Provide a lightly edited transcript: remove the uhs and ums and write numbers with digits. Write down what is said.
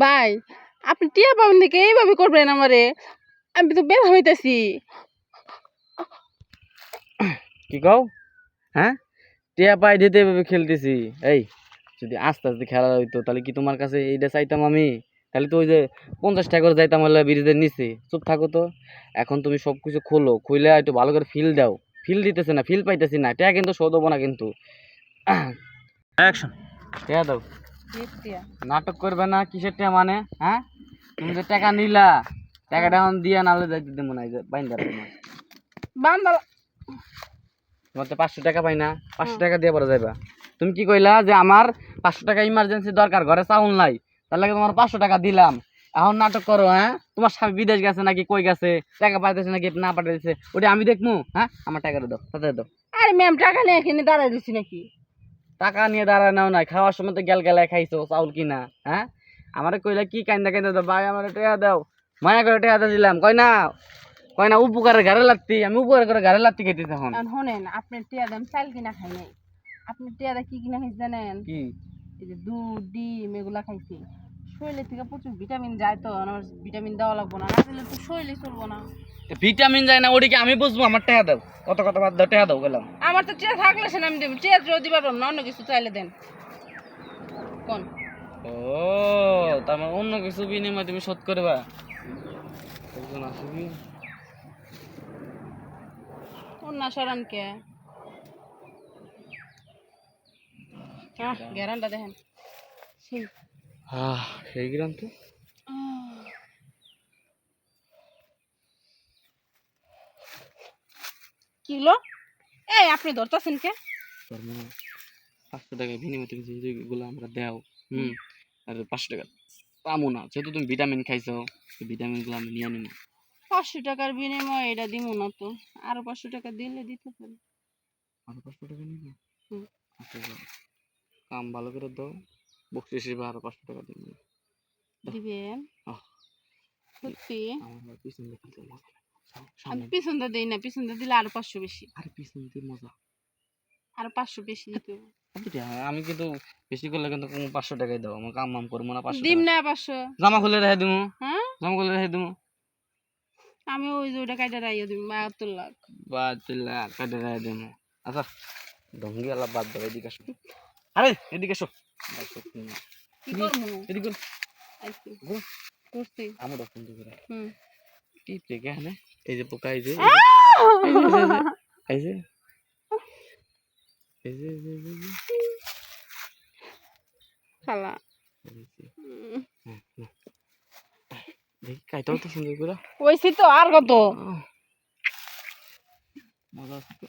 ভাই আপনি টিয়া পাবেন দেখে এইভাবে করবেন আমারে, আমি তো বের হইতেছি। কি কও? হ্যাঁ, টিয়া পাই দিতে এভাবে খেলতেছি। এই যদি আস্তে আস্তে খেলা হইতো তাহলে কি তোমার কাছে এইটা চাইতাম আমি? তাহলে তো ওই যে 50 টাকা করে যাইতাম হলে ব্রিজের নিচে। চুপ থাকো তো। এখন তুমি সব কিছু খোলো, খুলে একটু ভালো করে ফিল দাও। ফিল দিতেছে না, ফিল পাইতেছি না। টিয়া কিন্তু শোধ হবো না কিন্তু। অ্যাকশন। টিয়া দাও। টিয়া নাটক করবে না, কিসের টিয়া মানে? হ্যাঁ, তুমি যে টাকা নিলা, টাকাটা এখন দিয়া নাহলে যাইতে দেবো না। এই যে বাইন্দা তোমার বান্দা তোমার তো 500 টাকা পাই না, 500 টাকা দিয়ে পরে যাইবা। তুমি কি কইলা যে আমার 500 টাকা ইমার্জেন্সি দরকার, ঘরে চাউল নাই, তার লাগে তোমার 500 টাকা দিলাম। এখন নাটক করো। হ্যাঁ, তোমার স্বামী বিদেশ গেছে নাকি কই গেছে, টাকা পাইতেছে নাকি না পাঠাইতেছে, ওটা আমি দেখবো? হ্যাঁ, আমার টাকাটা দাও, তাতে দাও। আরে ম্যাম টাকা নিয়ে এখানে দাঁড়াই দিছি নাকি? টাকা নিয়ে দাঁড়ায় নাও নাই, খাওয়ার সময় তো গেল গেলায় খাইছো চাউল কিনা। হ্যাঁ, আমারে কইলা কি কান্দা কান্দা দাও, ভাই আমার টাকা দাও, মায়া করে টাকা দিলাম। কয় না উপকারের ঘরে লাগতি, আমি উপকার করে ঘরে লাগতি খাইতেছি এখন। এখন শোনেন, আপনি টিয়া দাম চাল কিনা খাই নাই, আপনি টিয়াদা কি কিনা খাইছি জানেন? কি? এই যে দুধ ডিম এগুলা খাইছি। শরীরে থেকে প্রচুর ভিটামিন যায়, তো আমার ভিটামিন দেওয়া লাগবো না, না দিলে তো শরীরে চলবো না। ভিটামিন যায় না ওদিকে আমি বুঝবো? আমার টাকা দাও, কত কত বাদ দাও, টাকা দাও গেলাম। আমার তো টিয়া থাকলে সে আমি দেবো, টিয়া যদি পারলাম না, অন্য কিছু চাইলে দেন কোন। ও, তার মানে অন্য কিছু বিনিময়ে তুমি শোধ করবা? একজন আসবি। অন্য সরান কে গ্যারান্টা দেখেন সেই। সেই গ্রাম তো কিলো এই আপনি ধরতেছেন কে? তার মানে 500 টাকা বিনিময়ে তুমি যেগুলো আমরা দেও, আর 500 টাকা পামো না, যেহেতু তুমি ভিটামিন খাইছো, ভিটামিন গুলো আমি নিয়ে নিবো। 500 টাকার বিনিময়ে এটা দিব না তো, আরো 500 টাকা দিলে দিতে পারি। আরো 500 টাকা নিবো? হুম। আচ্ছা যাও, কাম ভালো করে দাও, বকশিস হিসেবে আরো 500 টাকা দিবো। দিবেন সত্যি? আমার পিছন দেখতে মজা লাগে। আমি পিছনটা দিই না, পিছনটা দিলে আরো 500 বেশি, আরে পিছন দিতে মজা। আরো 500 বেশি দিতে হবে। আমি কিন্তু বেশি করলে কিন্তু 500 টাকাই দাও, আমার কাম মাম করবো না। 500 দিম টাকা না 500। জামা খুলে রেখে দিবো। হ্যাঁ, জামা খুলে রেখে দিবো। আমি ওই যে ওটা কাইটা রাইয়া দিব 72 লাখ। বা চিল্লা কেটে রেখে দিবো। আচ্ছা, ঢঙ্গি আলা বাদ দাও, এদিকে আসো। আরে এদিকে এসো। কি করবো? এদিকে আইছি করছি। আমার ফোন দিবে। হুম। কি থেকে এখানে এই যে পোকা, এই যে এই যে এই যে খালা দেখি খাইতেও তো সুন্দর করে। ওইছি তো আর কত মজা আছে তো।